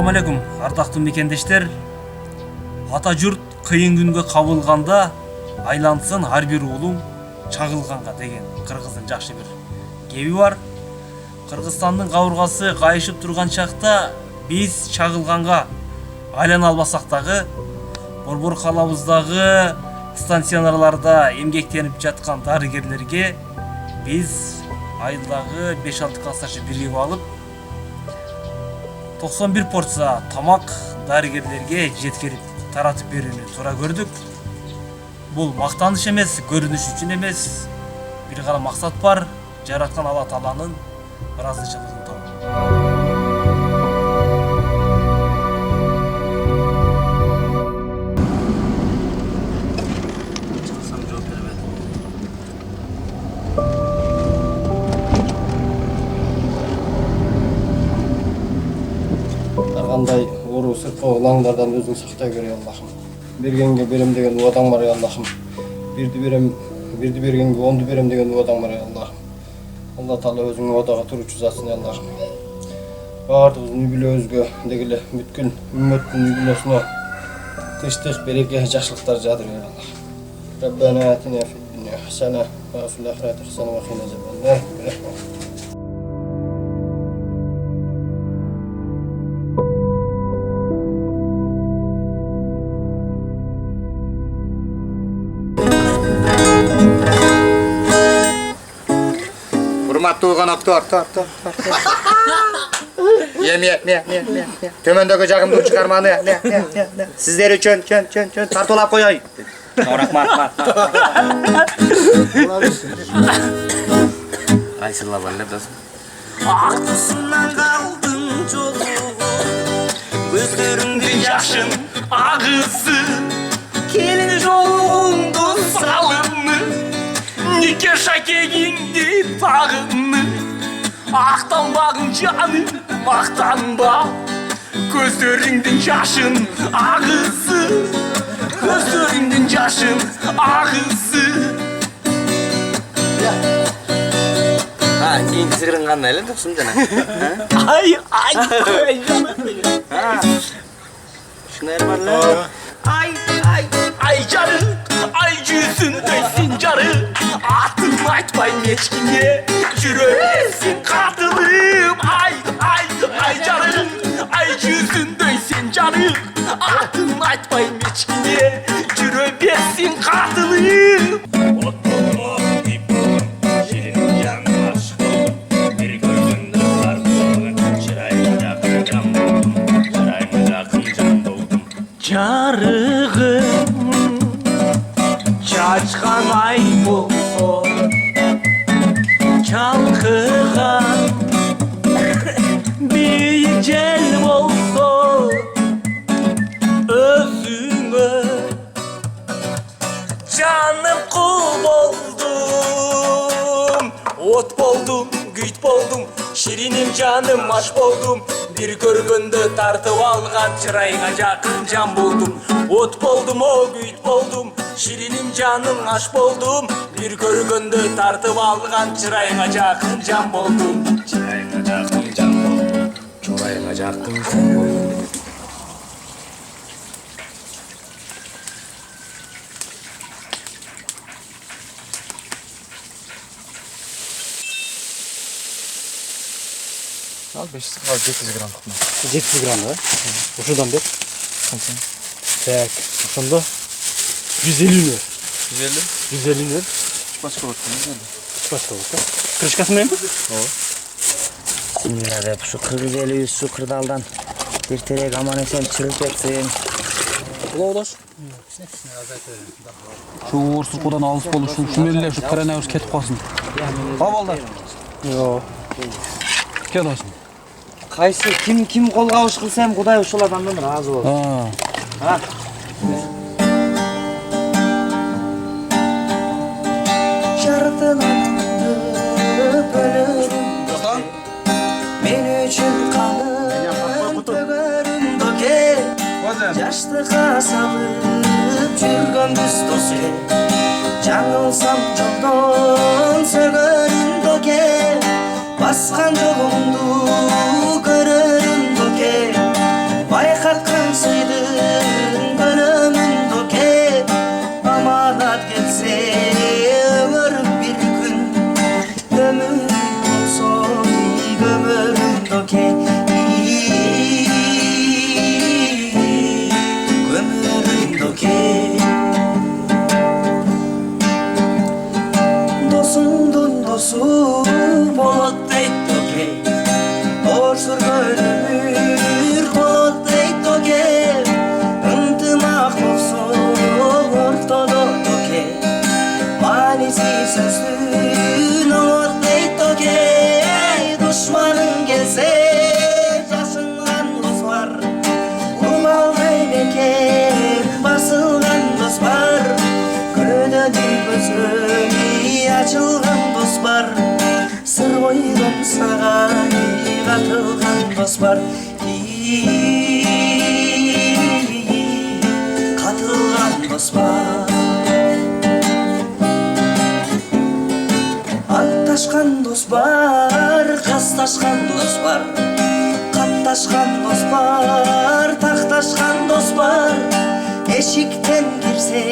Assalamu alaikum, ардактуу мекендештер. Ата журт кыйын күнгө кабылганда айлансын ар бир уулуң чагылганга деген кыргыздын жакшы бир кеби бар. Кыргызстандын кабыргасы кайышып турган чакта биз чагылганга айлана албасак дагы борбор калабыздагы станционарларда эмгектенип жаткан дарыгерлерге биз айдагы 5-6 классташы биригип алып 91 порция тамак дарыгерлерге жеткирип таратып берүүнү туура көрдүк. Бул мактаныш эмес, көрүнүш үчүн эмес. Бир гана максат бар, жараткан Алла Тааланын ыраазычылыгын табуу. Кандай ору сыртқы лаңдардан өзүң сактай бер Аллахым. Бергенге берем деген уадаң бар Аллахым. Бирди бергенге 10ду берем деген уадаң бар Аллахым. Алла Таала өзүң уадага туручу затсың Аллахым. Бардыгыбыздын үй-бүлөбүзгө дегеле бүткүл үммөттүн үй-бүлөсүнө тынчтык, береке, жакшылыктар жаадыр Аллах. Rabbana atina fid dunya hasana wa fil akhirati hasana wa qina azabannar. Hurmatlı qonaqlar, Tömöndөгү жагымдуу чыгарманы сиздер үчүн чөн тартуулап коёйт. Айсыла баллар да. Артысынан қалдың жолу, көздеріңді жашын ағысы, келін жолыңды салымы, неке шакегіңді тағымы, ақтанбағың жаны мақтанба, көздеріңдің жашын ағысы, көздеріңдің жашын ағысы. Кейін кісігірін қандай әлі дұқсын жана? Ай, Шынайыр барлы? Ай жары, ай жүзіндейсің жары, атын айтпайм ешкімге, жүресің қатылым. Ай жары, ай жүзіндейсің жары, атын айтпайм ешкімге, жүре берсің қатылым. Жарығым чачқан ай болса, чалқыған биік жел болса, өзіңе жаным құл болдым, от болдым, күйт болдым, шириним жаным аш болдым. Bir көргөндө тартып алган чырайга жакын жан болдум. От болдум, күйт болдум, шириним жаным аш болдум. Bir көргөндө тартып алган чырайга жакын жан болдум. Чырайга жакын жан болдум. Чырайга жакын жан болдум. Al 700 gram tutma. 700 gram da. Ушудан бер. Kanka. Так, ошондо 150 нөр. 150? 150 нөр. Başka ortamı geldi. Başka olsa. Крышкасы менен? Bismillah деп, şu kırgızeli şu kırdaldan bir terek aman esen çırıp etsin. Ulaş. Şu uğursuzluğundan alış bolu, şu melile, şu koronavirüs ketip kalsın. Kavallar. Yo. Gel olsun. Kaysı kim kol kavuş kılsa hem Kuday uşul adamdan razı olur. Ha. Jarıtınandı bölürüm, men üçün kanın tөгөрүндө жаштыкка салып жүргөнбүз дос эле. Жаңылсам жолдон сөгөрүндө басқан жолыңду көрөрүндө sıydın bölümün doke amanat gelse ömürüm bir gün ömür olsun ömürüm doke ömürüm doke dosundun dosu bolot deyt doke Orsur gönlümür bolot deyt doke ıntımak olsun ortada doke manisi sözlü not deyt doke düşmanın gelse yaşıngan dost var Umalday beker basılgan dost var Gönüdü gözü açılgan dost var Sır boydan sağa katılgan dost var Katılgan dost var Antaşkan dost var Kastaşkan dost var Kattaşkan dost var Taktaşkan dost var Eşikten girse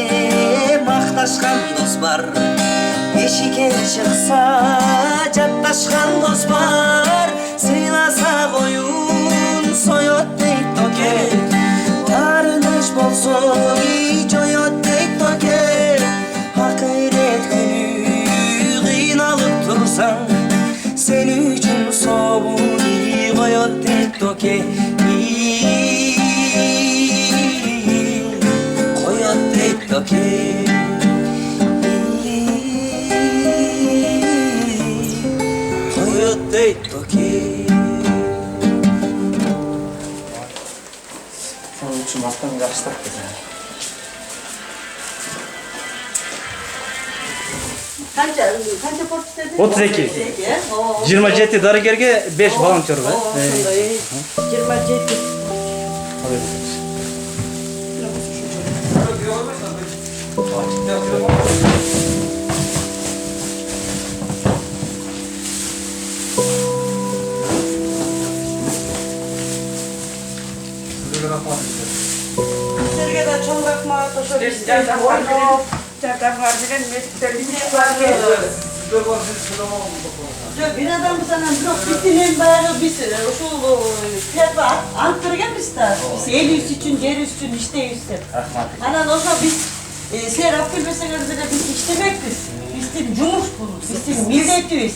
Maktaşkan dost var Eşiken çıksa Cattaşkan dost var Sıylasa koyun Soyot deyt doke Tarınış bolsun Joyot deyt doke Hakiret günü Kıynalıp dursan Sen üçün soğun Koyot deyt doke Koyot deyt doke Koyot deyt doke Senin için aslan karıştık biz. Kança port istedin? 32. 32. 27 darıgerge 5 volontör var. 27. Sizlerge de çoğun bakma, toşu bizden oyunu, çakarlar bilen metiklerimiz var. Bir adam bu sana blok bitinin bayağı bir sürü. Şu fiyatla antırgen biz de. Biz el üst için, cer üst için işte üstü. Anan olsa biz serap bilmeseniz bile biz işlemek biz de cumuş bulur, biz de milletiyiz.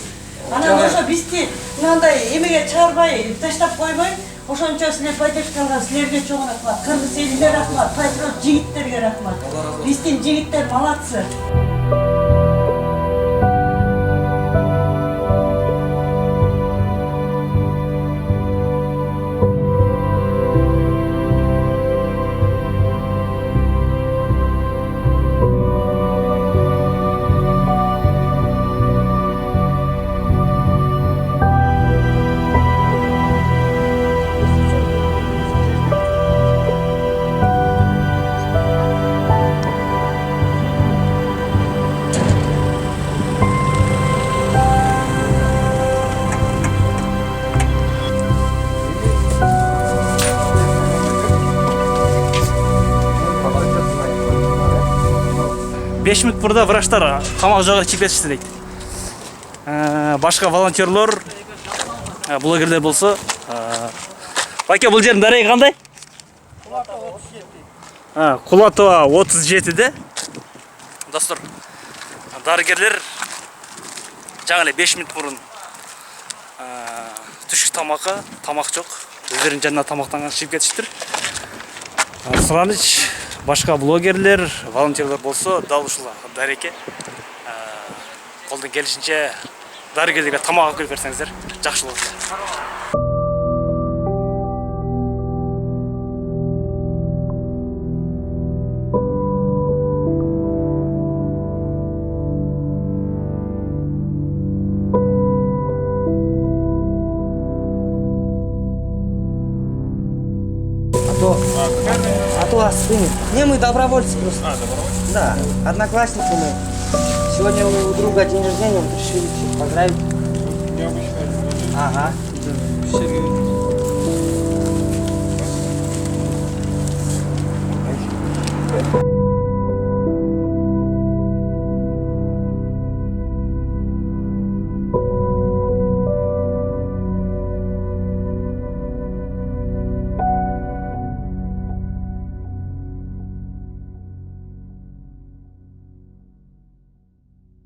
Anan olsa biz de inanda emeğe çağırmayı, taşlap koymayı. Oşonca sizler paydaş kalgan sizlerge çoğun rahmat. Kırmızı elime rahmat, patriot jigitlerge rahmat. Bizden jigitler malatsı. Beş minut burada vraçlar тамак жагы чип етишти дейт. Башка волонтерлор, блогерлер болсо, байке бул жердин дареги кандай? Кулатова 37-де. Достор, дарыгерлер жаңы эле 5 минут мурун түшүк тамак жок. Өздөрүнүн жанына тамактанган чип кетиштир. Сұраныч башка блогерлер, волонтерлер болсо, дал ушул дареке колдон келишинче дарыгерлерге тамак алып келип берсеңиздер жакшы болот. А то остынет. Не, мы добровольцы просто. Добровольцы? Да, одноклассники мы. Сегодня у друга день рождения, вот решили всех поздравить. Ага. Ага.